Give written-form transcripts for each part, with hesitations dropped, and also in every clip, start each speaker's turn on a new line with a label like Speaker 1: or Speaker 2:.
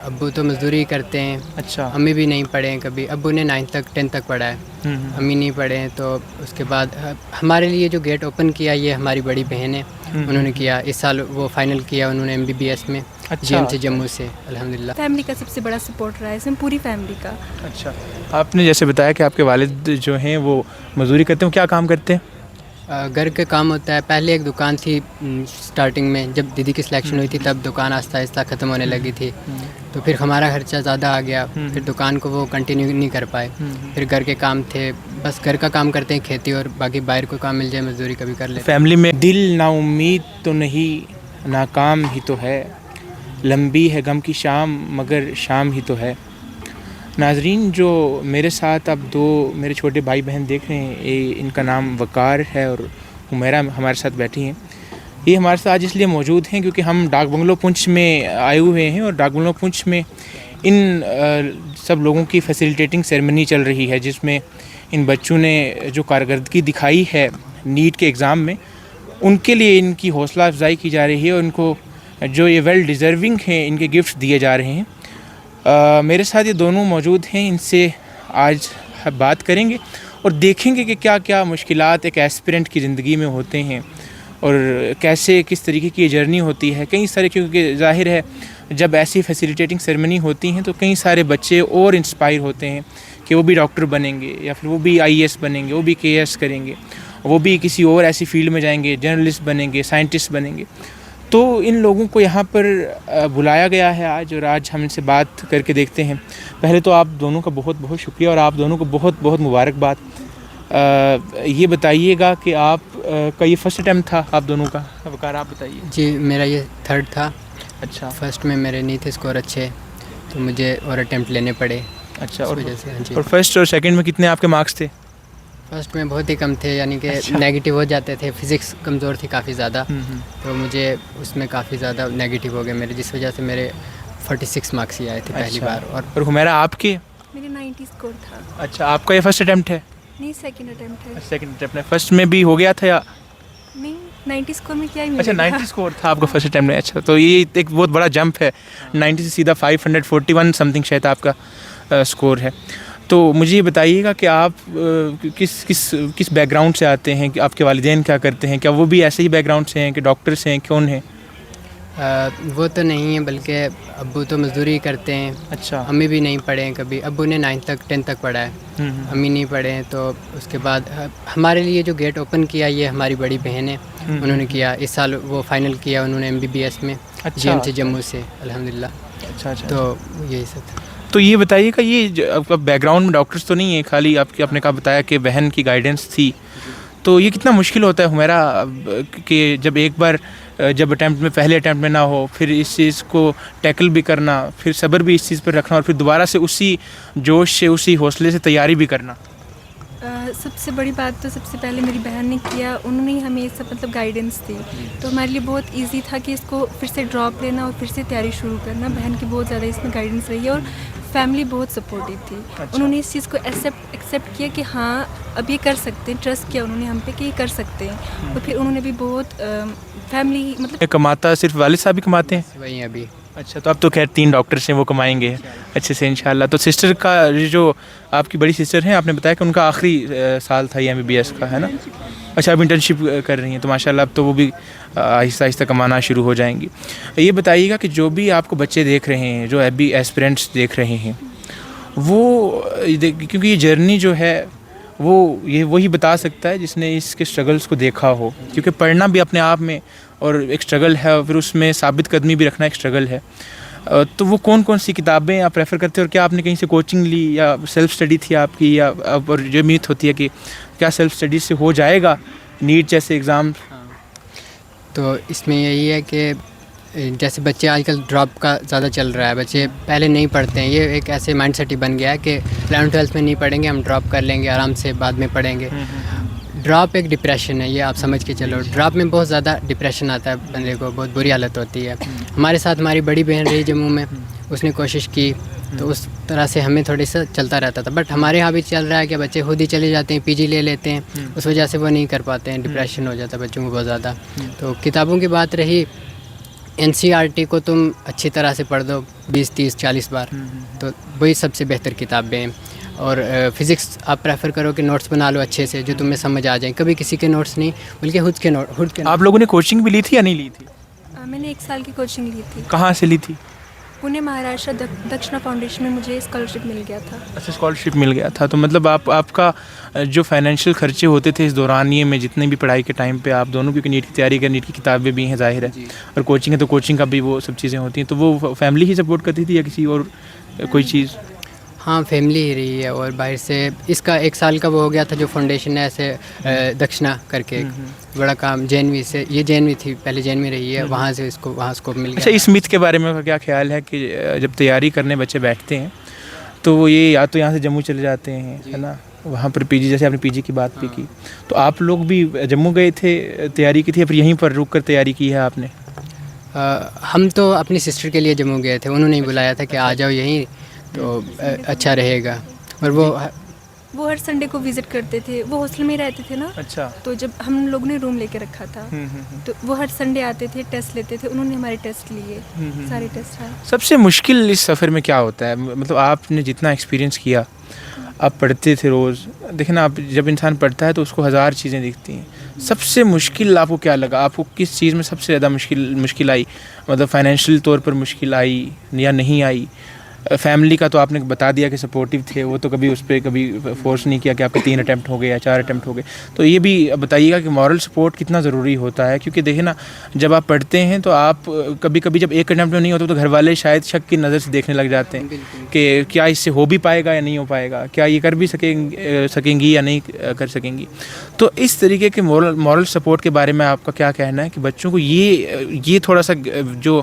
Speaker 1: अब्बू तो मज़दूरी करते हैं।
Speaker 2: अच्छा।
Speaker 1: अम्मी भी नहीं पढ़े हैं कभी। अब्बू ने 9th तक 10th तक पढ़ा है। अम्मी नहीं पढ़े हैं। तो उसके बाद हमारे लिए जो गेट ओपन किया ये हमारी बड़ी बहन है। उन्होंने किया इस साल वो फाइनल किया उन्होंने MBBS में।
Speaker 2: अच्छा।
Speaker 1: GMC जम्मू से अल्हम्दुलिल्लाह।
Speaker 3: फैमिली का सबसे बड़ा सपोर्ट रहा है इसमें, पूरी फैमिली का।
Speaker 2: अच्छा, आपने जैसे बताया कि आपके वालिद जो हैं वो मज़दूरी करते हैं, क्या काम करते हैं?
Speaker 1: घर का काम होता है। पहले एक दुकान थी स्टार्टिंग में, जब दीदी की सिलेक्शन हुई थी तब दुकान आहिस्ता आहिस्ता ख़त्म होने लगी थी। तो फिर हमारा खर्चा ज़्यादा आ गया, फिर दुकान को वो कंटिन्यू नहीं कर पाए। फिर घर के काम थे, बस घर का काम करते हैं, खेती, और बाकी बाहर कोई काम मिल जाए मज़दूरी कभी कर लेते हैं।
Speaker 2: फैमिली में दिल ना उम्मीद तो नहीं, नाकाम ही तो है, लंबी है गम की शाम मगर शाम ही तो है। नाजरीन, जो मेरे साथ अब दो मेरे छोटे भाई बहन देख रहे हैं, इनका नाम वकार है और हुमैरा हमारे साथ बैठी हैं। ये हमारे साथ आज इसलिए मौजूद हैं क्योंकि हम डाक बंगलो पुंछ में आए हुए हैं और डाक बंगलो पुंछ में इन सब लोगों की फैसिलिटेटिंग सेरेमनी चल रही है, जिसमें इन बच्चों ने जो कारकर्दगी दिखाई है नीट के एग्ज़ाम में, उनके लिए इनकी हौसला अफजाई की जा रही है और इनको जो ये वेल डिज़र्विंग हैं इनके गिफ्ट दिए जा रहे हैं। मेरे साथ ये दोनों मौजूद हैं, इनसे आज बात करेंगे और देखेंगे कि क्या क्या मुश्किलात एक एस्पिरेंट की ज़िंदगी में होते हैं और कैसे किस तरीके की ये जर्नी होती है। कई सारे, क्योंकि ज़ाहिर है जब ऐसी फैसिलिटेटिंग सेरेमनी होती हैं तो कई सारे बच्चे और इंस्पायर होते हैं कि वो भी डॉक्टर बनेंगे या फिर वो भी IAS बनेंगे, वो भी KS करेंगे, वो भी किसी और ऐसी फील्ड में जाएंगे, जर्नलिस्ट बनेंगे, साइंटिस्ट बनेंगे। तो इन लोगों को यहाँ पर बुलाया गया है आज, और आज हम इनसे बात करके देखते हैं। पहले तो आप दोनों का बहुत बहुत शुक्रिया और आप दोनों को बहुत बहुत मुबारकबाद। ये बताइएगा कि आप का ये फर्स्ट अटैम्प्ट था आप दोनों का? वकार, आप बताइए।
Speaker 1: जी, मेरा ये थर्ड था।
Speaker 2: अच्छा।
Speaker 1: फर्स्ट में मेरे नहीं थे स्कोर अच्छे, तो मुझे और अटैम्प्ट लेने पड़े।
Speaker 2: अच्छा,
Speaker 1: इस
Speaker 2: और
Speaker 1: वजह से। हाँ जी।
Speaker 2: और फर्स्ट और सेकंड में कितने आपके मार्क्स थे?
Speaker 1: फर्स्ट में बहुत ही कम थे, यानी कि
Speaker 2: अच्छा।
Speaker 1: नेगेटिव हो जाते थे। फिज़िक्स कमज़ोर थी काफ़ी ज़्यादा, तो मुझे उसमें काफ़ी ज़्यादा नेगेटिव हो गए मेरे, जिस वजह से मेरे 46 मार्क्स ही आए थे पहली
Speaker 2: अच्छा।
Speaker 1: बार।
Speaker 2: और हुमैरा, आपके?
Speaker 3: मेरे 90 स्कोर था।
Speaker 2: अच्छा, आपका ये फर्स्ट अटैम्प्ट है?
Speaker 3: नहीं, सेकंड अटेम्प्ट है।
Speaker 2: सेकंड अटैम्प्ट है। फर्स्ट में भी हो गया था या?
Speaker 3: नहीं, 90 स्कोर में क्या ही
Speaker 2: अच्छा,
Speaker 3: मिलेगा।
Speaker 2: 90 स्कोर था आपका फर्स्ट अटैम्प्ट में। अच्छा, तो ये एक बहुत बड़ा जंप है, 90 से सीधा 541 समथिंग शायद आपका स्कोर है। तो मुझे ये बताइएगा कि आप किस बैकग्राउंड से आते हैं, कि आपके वालिदैन क्या करते हैं? क्या वो भी ऐसे ही बैकग्राउंड से हैं कि डॉक्टर से हैं, कौन हैं?
Speaker 1: वो तो नहीं है, बल्कि अब्बू तो मज़दूरी करते हैं।
Speaker 2: अच्छा।
Speaker 1: अम्मी भी नहीं पढ़े हैं कभी। अब्बू ने 9th तक 10th तक पढ़ा है। अम्मी नहीं पढ़े हैं। तो उसके बाद हमारे लिए जो गेट ओपन किया ये हमारी बड़ी बहन है। उन्होंने किया इस साल वो फाइनल किया उन्होंने MBBS में।
Speaker 2: अच्छा।
Speaker 1: GMC जम्मू से अल्हम्दुलिल्लाह।
Speaker 2: अच्छा। अच्छा,
Speaker 1: तो यही सब था।
Speaker 2: तो ये बताइएगा, ये आपका बैकग्राउंड में डॉक्टर्स तो नहीं है, खाली आपके आपने कहा बताया कि बहन की गाइडेंस थी, तो ये कितना मुश्किल होता है हुमैरा कि जब एक बार जब अटैम्प्ट में, पहले अटैम्प्ट में ना हो, फिर इस चीज़ को टैकल भी करना, फिर सब्र भी इस चीज़ पर रखना और फिर दोबारा से उसी जोश से, उसी हौसले से तैयारी भी करना?
Speaker 3: सबसे बड़ी बात तो सबसे पहले मेरी बहन ने किया, उन्होंने ही हमें ये सब मतलब गाइडेंस दी, तो हमारे लिए बहुत इजी था कि इसको फिर से ड्रॉप लेना और फिर से तैयारी शुरू करना। बहन की बहुत ज़्यादा इसमें गाइडेंस रही है और फैमिली बहुत सपोर्टिव थी।
Speaker 2: अच्छा।
Speaker 3: उन्होंने इस चीज़ को एक्सेप्ट किया कि हाँ अब ये कर सकते हैं, ट्रस्ट किया उन्होंने हम पे कि ये कर सकते हैं। और फिर उन्होंने भी बहुत फैमिली मतलब
Speaker 2: कमाता सिर्फ वालिद साहब ही कमाते हैं?
Speaker 1: वहीं अभी।
Speaker 2: अच्छा, तो अब तो खैर 3 डॉक्टर्स हैं, वो कमाएंगे अच्छे से इंशाल्लाह। तो सिस्टर का, जो आपकी बड़ी सिस्टर हैं, आपने बताया कि उनका आखिरी साल था ये MBBS का, है ना? अच्छा, अब इंटर्नशिप कर रही हैं, तो माशाल्लाह अब तो वो भी आहिस्ता आहिस्ता कमाना शुरू हो जाएंगी। ये बताइएगा कि जो भी आपको बच्चे देख रहे हैं, जो अभी एस्पिरेंट्स देख रहे हैं, वो क्योंकि ये जर्नी जो है वो ये वही बता सकता है जिसने इसके स्ट्रगल्स को देखा हो, क्योंकि पढ़ना भी अपने आप में और एक स्ट्रगल है और फिर उसमें साबित कदमी भी रखना एक स्ट्रगल है। तो वो कौन कौन सी किताबें आप प्रेफर करते हैं और क्या आपने कहीं से कोचिंग ली या सेल्फ स्टडी थी आपकी, या और जो उम्मीद होती है कि क्या सेल्फ स्टडी से हो जाएगा नीट जैसे एग्ज़ाम?
Speaker 1: तो इसमें यही है कि जैसे बच्चे आजकल ड्रॉप का ज़्यादा चल रहा है, बच्चे पहले नहीं पढ़ते हैं। ये एक ऐसे माइंडसेट ही बन गया है कि 11th 12th में नहीं पढ़ेंगे, हम ड्रॉप कर लेंगे आराम से, बाद में पढ़ेंगे। ड्रॉप एक डिप्रेशन है, ये आप समझ के चलो। ड्रॉप में बहुत ज़्यादा डिप्रेशन आता है बंदे को, बहुत बुरी हालत होती है। हमारे साथ हमारी बड़ी बहन रही जम्मू में, उसने कोशिश की, तो उस तरह से हमें थोड़ी सा चलता रहता था। बट हमारे यहाँ भी चल रहा है कि बच्चे खुद ही चले जाते हैं, PG ले लेते हैं, उस वजह से वो नहीं कर पाते हैं, डिप्रेशन हो जाता है बच्चों को बहुत ज़्यादा। तो किताबों की बात रही, NCERT को तुम अच्छी तरह से पढ़ दो 20 30 40 बार, तो वही सबसे बेहतर किताबें हैं। और फिज़िक्स आप प्रेफर करो कि नोट्स बना लो अच्छे से जो तुम्हें समझ आ जाएं, कभी किसी के नोट्स नहीं बल्कि खुद के
Speaker 2: आप लोगों ने कोचिंग भी ली थी या नहीं ली थी?
Speaker 3: मैंने 1 साल की कोचिंग ली थी।
Speaker 2: कहाँ से ली थी?
Speaker 3: पुणे महाराष्ट्र दक्षिणा फाउंडेशन में मुझे स्कॉलरशिप मिल गया था।
Speaker 2: अच्छा, स्कॉलरशिप मिल गया था। तो मतलब आपका जो फाइनेंशियल खर्चे होते थे इस दौरानिए में, जितने भी पढ़ाई के टाइम पे आप दोनों, क्योंकि नीट की तैयारी कर, नीट की किताबें भी हैं ज़ाहिर है, और कोचिंग है तो कोचिंग का भी वो सब चीज़ें होती हैं, तो वो फैमिली ही सपोर्ट करती थी या किसी और कोई चीज़?
Speaker 1: हाँ, फैमिली ही रही है। और बाहर से इसका 1 साल का वो हो गया था जो फाउंडेशन है ऐसे दक्षिणा करके एक बड़ा काम JNV से, ये JNV थी पहले, JNV रही है, वहाँ से इसको वहाँ स्कोप मिल गया।
Speaker 2: अच्छा, इस मिथ के बारे में क्या ख्याल है कि जब तैयारी करने बच्चे बैठते हैं तो वो ये या तो यहाँ से जम्मू चले जाते हैं, है ना, वहाँ पर PG, जैसे आपने PG की बात भी की, तो आप लोग भी जम्मू गए थे, तैयारी की थी, या फिर यहीं पर रुक कर तैयारी की है आपने?
Speaker 1: हम तो अपनी सिस्टर के लिए जम्मू गए थे, उन्होंने ही बुलाया था कि आ जाओ यहीं तो अच्छा रहेगा। और
Speaker 3: वो हर संडे को विज़िट करते थे, वो हॉस्टल में रहते थे ना।
Speaker 2: अच्छा।
Speaker 3: तो जब हम लोग ने रूम लेके रखा था तो वो हर संडे आते थे, टेस्ट लेते थे, उन्होंने हमारे टेस्ट लिए, सारे टेस्ट आए।
Speaker 2: सबसे मुश्किल इस सफ़र में क्या होता है? मतलब आपने जितना एक्सपीरियंस किया, आप पढ़ते थे रोज़, देखिए ना, आप जब इंसान पढ़ता है तो उसको 1000 चीज़ें दिखती हैं। सबसे मुश्किल आपको क्या लगा? आपको किस चीज़ में सबसे ज़्यादा मुश्किल आई? मतलब फाइनेंशियल तौर पर मुश्किल आई या नहीं आई? फैमिली का तो आपने बता दिया कि सपोर्टिव थे, वो तो कभी उस पर कभी फोर्स नहीं किया कि आपके 3 अटैम्प्ट हो गए या 4 अटैम्प्ट हो गए। तो ये भी बताइएगा कि मॉरल सपोर्ट कितना ज़रूरी होता है, क्योंकि देखिए ना, जब आप पढ़ते हैं तो आप कभी कभी जब 1 अटैम्प्ट में नहीं होता तो घर वाले शायद शक की नज़र से देखने लग जाते हैं कि क्या इससे हो भी पाएगा या नहीं हो पाएगा, क्या ये कर भी सकेंगी या नहीं कर सकेंगी। तो इस तरीके के मॉरल सपोर्ट के बारे में आपका क्या कहना है कि बच्चों को ये थोड़ा सा जो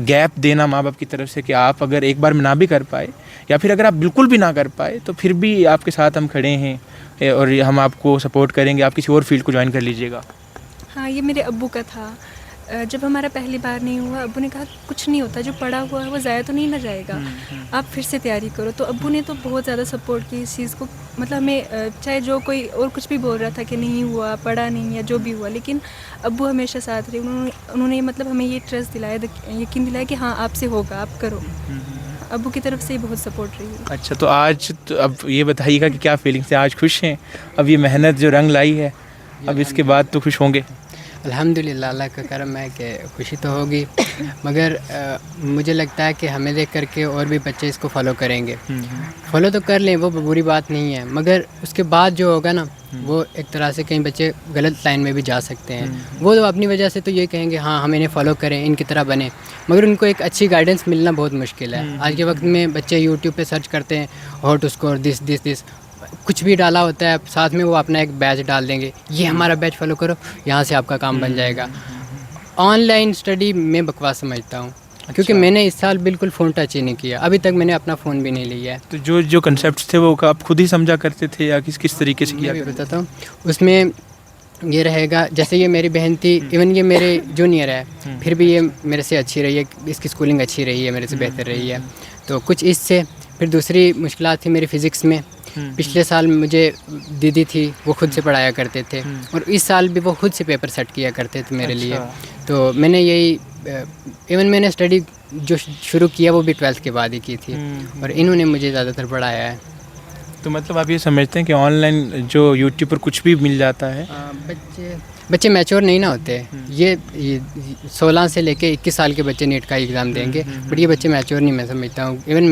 Speaker 2: गैप देना माँ बाप की तरफ से, कि आप अगर एक बार में ना भी कर पाए या फिर अगर आप बिल्कुल भी ना कर पाए तो फिर भी आपके साथ हम खड़े हैं और हम आपको सपोर्ट करेंगे, आप किसी और फील्ड को ज्वाइन कर लीजिएगा?
Speaker 3: हाँ, ये मेरे अब्बू का था। जब हमारा पहली बार नहीं हुआ, अब्बू ने कहा कुछ नहीं होता, जो पढ़ा हुआ है वो ज़ाया तो नहीं ना जाएगा, आप फिर से तैयारी करो। तो अब्बू ने तो बहुत ज़्यादा सपोर्ट की इस चीज़ को, मतलब हमें चाहे जो कोई और कुछ भी बोल रहा था कि नहीं हुआ, पढ़ा नहीं या जो भी हुआ, लेकिन अब्बू हमेशा साथ रहे। उन्होंने मतलब हमें ये ट्रस्ट दिलाया, यकीन दिलाया कि हाँ आपसे होगा, आप करो। अब्बू की तरफ से ही बहुत सपोर्ट रही है।
Speaker 2: अच्छा, तो आज तो अब ये बताइएगा कि क्या फीलिंग्स है? आज खुश हैं? अब ये मेहनत जो रंग लाई है, अब इसके बाद तो खुश होंगे?
Speaker 1: अल्हम्दुलिल्लाह, अल्लाह का करम है कि खुशी तो होगी, मगर मुझे लगता है कि हमें देख करके और भी बच्चे इसको फॉलो करेंगे। फॉलो तो कर लें, वो बुरी बात नहीं है, मगर उसके बाद जो होगा ना, वो एक तरह से कई बच्चे गलत लाइन में भी जा सकते हैं। वो तो अपनी वजह से तो ये कहेंगे हाँ हम इन्हें फॉलो करें, इनकी तरह बने, मगर उनको एक अच्छी गाइडेंस मिलना बहुत मुश्किल है। आज के वक्त में बच्चे यूट्यूब पे सर्च करते हैं, हाउ टू स्कोर दिस, कुछ भी डाला होता है, साथ में वो अपना एक बैच डाल देंगे, ये हमारा बैच फॉलो करो, यहाँ से आपका काम बन जाएगा। ऑनलाइन स्टडी मैं बकवास समझता हूँ, क्योंकि मैंने इस साल बिल्कुल फ़ोन टच ही नहीं किया, अभी तक मैंने अपना फ़ोन भी नहीं लिया है।
Speaker 2: तो जो कंसेप्ट थे वो आप खुद ही समझा करते थे या किस तरीके से किया?
Speaker 1: मैं बताता हूँ, उसमें ये रहेगा, जैसे ये मेरी बहन थी, इवन ये मेरे जूनियर है, फिर भी ये मेरे से अच्छी रही है, इसकी स्कूलिंग अच्छी रही है, मेरे से बेहतर रही है, तो कुछ इससे। फिर दूसरी मुश्किल थी मेरी फ़िज़िक्स में, पिछले साल मुझे दीदी थी, वो खुद से पढ़ाया करते थे, और इस साल भी वो खुद से पेपर सेट किया करते थे मेरे लिए। तो मैंने यही इवन मैंने स्टडी जो शुरू किया वो भी 12th के बाद ही की थी, और इन्होंने मुझे ज़्यादातर पढ़ाया है।
Speaker 2: तो मतलब आप ये समझते हैं कि ऑनलाइन जो यूट्यूब पर कुछ भी मिल जाता है?
Speaker 1: बच्चे मैच्योर नहीं ना होते, ये 16 से लेके 21 साल के बच्चे नीट का एग्ज़ाम देंगे, बट ये बच्चे मैच्योर नहीं, मैं समझता हूँ। इवन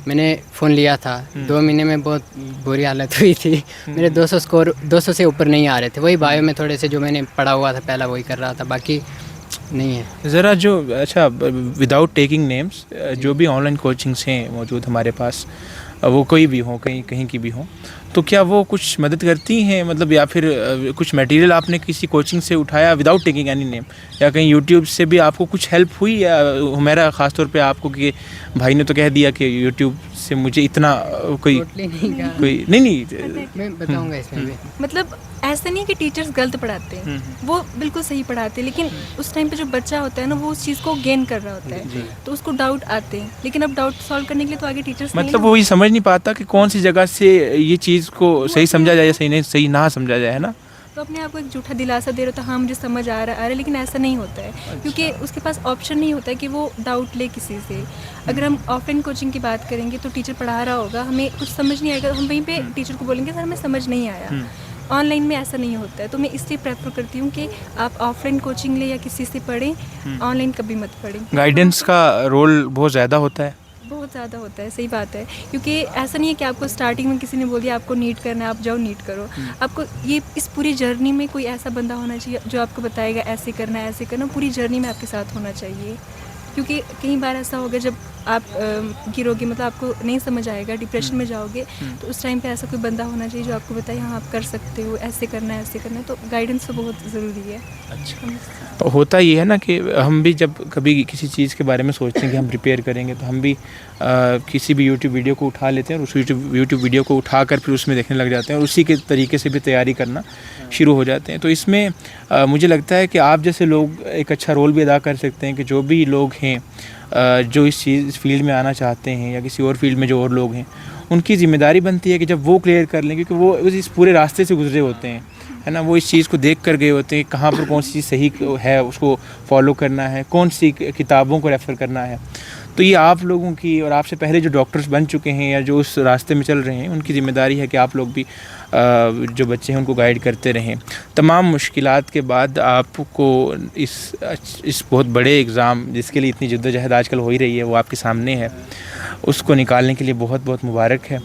Speaker 1: मैंने फ़ोन लिया था, 2 महीने में बहुत बुरी हालत हुई थी, मेरे 200 स्कोर 200 से ऊपर नहीं आ रहे थे। वही बायो में थोड़े से जो मैंने पढ़ा हुआ था पहला वही कर रहा था, बाकी नहीं है।
Speaker 2: ज़रा जो अच्छा, विदाउट टेकिंग नेम्स, जो भी ऑनलाइन कोचिंग्स हैं मौजूद हमारे पास, वो कोई भी हो, कहीं की भी हो, तो क्या वो कुछ मदद करती हैं? मतलब या फिर कुछ मटेरियल आपने किसी कोचिंग से उठाया विदाउट टेकिंग एनी नेम, या कहीं यूट्यूब से भी आपको कुछ हेल्प हुई? या मेरा ख़ास तौर पे आपको कि भाई ने तो कह दिया कि यूट्यूब से मुझे इतना कोई नहीं
Speaker 1: मैं बताऊंगा इसमें भी,
Speaker 3: मतलब ऐसा नहीं कि टीचर्स गलत पढ़ाते हैं, वो बिल्कुल सही पढ़ाते हैं, लेकिन उस टाइम पे जो बच्चा होता है ना, वो उस चीज़ को गेन कर रहा होता है, तो उसको डाउट आते हैं, लेकिन अब डाउट सॉल्व करने के लिए तो आगे टीचर्स
Speaker 2: मतलब वो ये समझ नहीं पाता कि कौन सी जगह से ये चीज़ को सही समझा जाए या सही ना समझा जाए, है ना?
Speaker 3: तो अपने आप को एक झूठा दिलासा दे रहे हो तो हाँ मुझे समझ आ रहा है, लेकिन ऐसा नहीं होता है क्योंकि उसके पास ऑप्शन नहीं होता है कि वो डाउट ले किसी से। अगर हम ऑफलाइन कोचिंग की बात करेंगे तो टीचर पढ़ा रहा होगा, हमें कुछ समझ नहीं आएगा, हम वहीं पे टीचर को बोलेंगे सर हमें समझ नहीं आया। ऑनलाइन में ऐसा नहीं होता है, तो मैं इसलिए प्रेफर करती हूँ कि आप ऑफलाइन कोचिंग ले या किसी से पढ़ें, ऑनलाइन कभी मत पढ़ें।
Speaker 2: गाइडेंस का रोल बहुत ज़्यादा होता है।
Speaker 3: बहुत ज़्यादा होता है, सही बात है, क्योंकि ऐसा नहीं है कि आपको स्टार्टिंग में किसी ने बोल दिया आपको नीट करना है आप जाओ नीट करो। आपको ये इस पूरी जर्नी में कोई ऐसा बंदा होना चाहिए जो आपको बताएगा ऐसे करना है ऐसे करना, पूरी जर्नी में आपके साथ होना चाहिए। क्योंकि कई बार ऐसा होगा जब आप गिरोगे, मतलब आपको नहीं समझ आएगा, डिप्रेशन में जाओगे, तो उस टाइम पे ऐसा कोई बंदा होना चाहिए जो आपको बताए हाँ आप कर सकते हो, ऐसे करना है ऐसे करना है। तो गाइडेंस तो बहुत ज़रूरी है।
Speaker 2: अच्छा, होता ये है ना कि हम भी जब कभी किसी चीज़ के बारे में सोचते हैं कि हम प्रिपेयर करेंगे तो हम भी किसी भी यूट्यूब वीडियो को उठा लेते हैं और उस यूट्यूब वीडियो को उठाकर फिर उसमें देखने लग जाते हैं और उसी के तरीके से भी तैयारी करना शुरू हो जाते हैं। तो इसमें मुझे लगता है कि आप जैसे लोग एक अच्छा रोल भी अदा कर सकते हैं कि जो भी लोग हैं जो इस फील्ड में आना चाहते हैं या किसी और फील्ड में जो और लोग हैं, उनकी ज़िम्मेदारी बनती है कि जब वो क्लियर कर लें, क्योंकि वो इस पूरे रास्ते से गुजरे होते हैं, है ना, वो इस चीज़ को देख कर गए होते हैं कहाँ पर कौन सी चीज़ सही है उसको फॉलो करना है, कौन सी किताबों को रेफ़र करना है। तो ये आप लोगों की और आपसे पहले जो डॉक्टर्स बन चुके हैं या जो उस रास्ते में चल रहे हैं उनकी ज़िम्मेदारी है कि आप लोग भी जो बच्चे हैं उनको गाइड करते रहें। तमाम मुश्किलात के बाद आपको इस बहुत बड़े एग्ज़ाम जिसके लिए इतनी जद्दोजहद आजकल हो ही रही है वो आपके सामने है, उसको निकालने के लिए बहुत बहुत मुबारक है।